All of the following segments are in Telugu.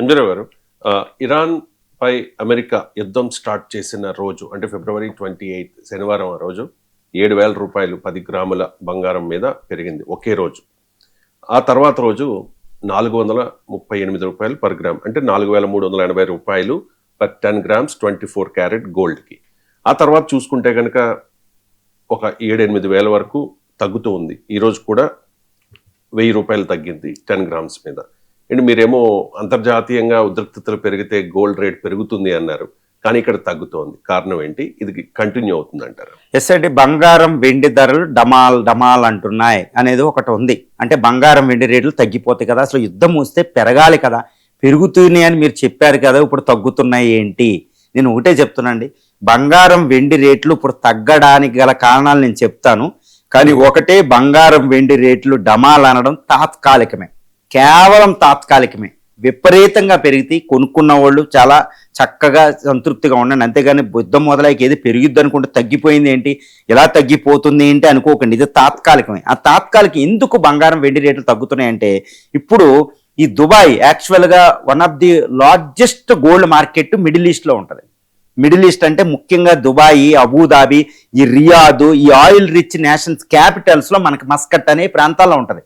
ఎంజరావు గారు, ఇరాన్ పై అమెరికా యుద్ధం స్టార్ట్ చేసిన రోజు అంటే ఫిబ్రవరి 28 శనివారం ఆ రోజు 7,000 రూపాయలు 10 గ్రాముల బంగారం మీద పెరిగింది ఒకే రోజు. ఆ తర్వాత రోజు 438 రూపాయలు పర్ గ్రామ్, అంటే 4,380 రూపాయలు పర్ 10 గ్రామ్స్ 24 క్యారెట్ గోల్డ్కి. ఆ తర్వాత చూసుకుంటే కనుక ఒక 7-8 వేల వరకు తగ్గుతూ ఉంది. ఈరోజు కూడా 1000 రూపాయలు తగ్గింది 10 గ్రామ్స్ మీద. అండ్ మీరేమో అంతర్జాతీయంగా ఉద్రిక్తతలు పెరిగితే గోల్డ్ రేట్ పెరుగుతుంది అన్నారు, కానీ ఇక్కడ తగ్గుతోంది. కారణం ఏంటి? ఇది కంటిన్యూ అవుతుంది అంటారు? ఎస్ అంటే బంగారం వెండి ధరలు డమాల్ డమాల్ అంటున్నాయి అనేది ఒకటి ఉంది. అంటే బంగారం వెండి రేట్లు తగ్గిపోతాయి కదా, అసలు యుద్ధం వస్తే పెరగాలి కదా, పెరుగుతున్నాయి అని మీరు చెప్పారు కదా, ఇప్పుడు తగ్గుతున్నాయి ఏంటి? నేను ఒకటే చెప్తున్నానండి, బంగారం వెండి రేట్లు ఇప్పుడు తగ్గడానికి గల కారణాలు నేను చెప్తాను. కానీ ఒకటే, బంగారం వెండి రేట్లు డమాల్ అనడం తాత్కాలికమే, కేవలం తాత్కాలికమే. విపరీతంగా పెరిగితే కొనుక్కున్న వాళ్ళు చాలా చక్కగా సంతృప్తిగా ఉండండి, అంతేగాని యుద్ధం మొదలైకి ఏది పెరిగిద్ది అనుకుంటే తగ్గిపోయింది ఏంటి, ఎలా తగ్గిపోతుంది ఏంటి అనుకోకండి. ఇది తాత్కాలికమే. ఆ తాత్కాలిక ఎందుకు బంగారం వెండి రేట్లు తగ్గుతున్నాయంటే, ఇప్పుడు ఈ దుబాయ్ యాక్చువల్గా one of the largest gold market middle ఈస్ట్లో ఉంటుంది. మిడిల్ ఈస్ట్ అంటే ముఖ్యంగా దుబాయ్, అబుదాబి, ఈ రియాద్, ఈ ఆయిల్ రిచ్ నేషన్స్ క్యాపిటల్స్లో మనకి మస్కట్ అనే ప్రాంతాల్లో ఉంటుంది.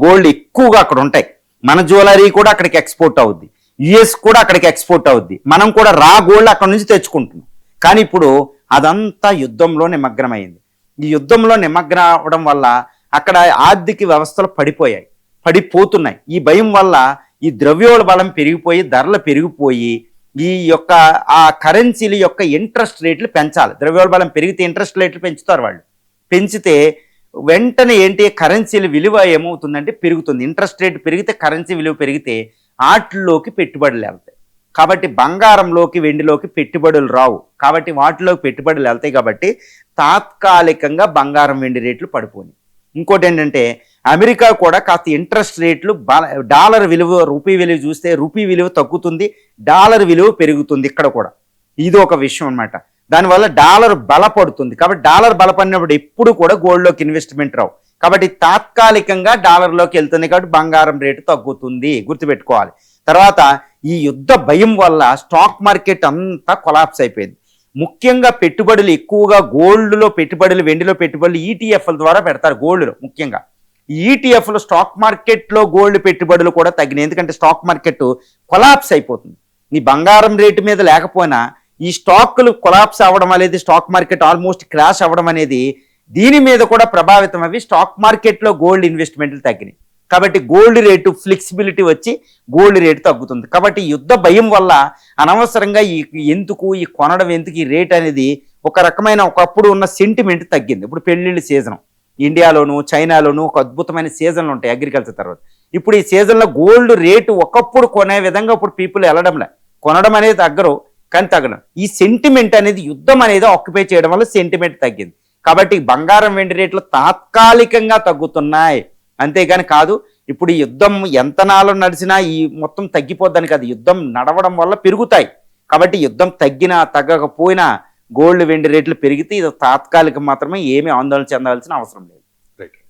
గోల్డ్ ఎక్కువగా అక్కడ ఉంటాయి. మన జ్యువెలరీ కూడా అక్కడికి ఎక్స్పోర్ట్ అవుద్ది, యుఎస్ కూడా అక్కడికి ఎక్స్పోర్ట్ అవుద్ది. మనం కూడా రా గోల్డ్ అక్కడ నుంచి తెచ్చుకుంటున్నాం. కానీ ఇప్పుడు అదంతా యుద్ధంలో నిమగ్నమైంది. ఈ యుద్ధంలో నిమగ్నం అవడం వల్ల అక్కడ ఆర్థిక వ్యవస్థలు పడిపోతున్నాయి. ఈ భయం వల్ల ఈ ద్రవ్యోళ బలం పెరిగిపోయి ధరలు పెరిగిపోయి ఈ యొక్క ఆ కరెన్సీల యొక్క ఇంట్రెస్ట్ రేట్లు పెంచాలి. ద్రవ్యోళ బలం పెరిగితే ఇంట్రెస్ట్ రేట్లు పెంచుతారు వాళ్ళు. పెంచితే వెంటనే ఏంటి, కరెన్సీల విలువ ఏమవుతుందంటే పెరుగుతుంది. ఇంట్రెస్ట్ రేట్ పెరిగితే కరెన్సీ విలువ పెరిగితే వాటిల్లోకి పెట్టుబడులు వెళ్తాయి. కాబట్టి బంగారంలోకి వెండిలోకి పెట్టుబడులు రావు, కాబట్టి వాటిలోకి పెట్టుబడులు వెళ్తాయి. కాబట్టి తాత్కాలికంగా బంగారం వెండి రేట్లు పడిపోయి. ఇంకోటి ఏంటంటే, అమెరికా కూడా కాస్త ఇంట్రెస్ట్ రేట్లు డాలర్ విలువ రూపీ విలువ చూస్తే రూపీ విలువ తగ్గుతుంది, డాలర్ విలువ పెరుగుతుంది. ఇక్కడ కూడా ఇది ఒక విషయం అన్నమాట. దానివల్ల డాలర్ బలపడుతుంది. కాబట్టి డాలర్ బలపడినప్పుడు ఎప్పుడు కూడా గోల్డ్లోకి ఇన్వెస్ట్మెంట్ రావు. కాబట్టి తాత్కాలికంగా డాలర్లోకి వెళ్తుంది, కాబట్టి బంగారం రేటు తగ్గుతుంది, గుర్తుపెట్టుకోవాలి. తర్వాత ఈ యుద్ధ భయం వల్ల స్టాక్ మార్కెట్ అంతా కొలాప్స్ అయిపోయింది. ముఖ్యంగా పెట్టుబడులు ఎక్కువగా గోల్డ్లో పెట్టుబడులు, వెండిలో పెట్టుబడులు ఈటీఎఫ్ల ద్వారా పెడతారు. గోల్డ్లో ముఖ్యంగా ఈటీఎఫ్లు, స్టాక్ మార్కెట్లో గోల్డ్ పెట్టుబడులు కూడా తగ్గినాయి. ఎందుకంటే స్టాక్ మార్కెట్ కొలాప్స్ అయిపోతుంది. ఈ బంగారం రేటు మీద లేకపోయినా ఈ స్టాక్లు కొలాప్స్ అవ్వడం అనేది, స్టాక్ మార్కెట్ ఆల్మోస్ట్ క్రాష్ అవ్వడం అనేది దీని మీద కూడా ప్రభావితం అవి స్టాక్ మార్కెట్లో గోల్డ్ ఇన్వెస్ట్మెంట్లు తగ్గినాయి. కాబట్టి గోల్డ్ రేటు ఫ్లెక్సిబిలిటీ వచ్చి గోల్డ్ రేటు తగ్గుతుంది. కాబట్టి యుద్ధ భయం వల్ల అనవసరంగా ఈ కొనడం ఎందుకు, ఈ రేట్ అనేది ఒక రకమైన ఒకప్పుడు ఉన్న సెంటిమెంట్ తగ్గింది. ఇప్పుడు పెళ్లిళ్ళ సీజన్ ఇండియాలోను చైనాలోను ఒక అద్భుతమైన సీజన్లు ఉంటాయి అగ్రికల్చర్ తర్వాత. ఇప్పుడు ఈ సీజన్లో గోల్డ్ రేటు ఒకప్పుడు కొనే విధంగా ఇప్పుడు పీపుల్ వెళ్ళడంలే. కొనడం అనేది తగ్గరు, కానీ తగ్గడం. ఈ సెంటిమెంట్ అనేది యుద్ధం అనేది ఆక్యుపై చేయడం వల్ల సెంటిమెంట్ తగ్గింది. కాబట్టి బంగారం వెండి రేట్లు తాత్కాలికంగా తగ్గుతున్నాయి, అంతేగాని కాదు ఇప్పుడు ఈ యుద్ధం ఎంత నాలో నడిచినా ఈ మొత్తం తగ్గిపోద్దని కాదు, యుద్ధం నడవడం వల్ల పెరుగుతాయి. కాబట్టి యుద్ధం తగ్గినా తగ్గకపోయినా గోల్డ్ వెండి రేట్లు పెరిగితే ఇది తాత్కాలికం మాత్రమే, ఏమీ ఆందోళన చెందాల్సిన అవసరం లేదు.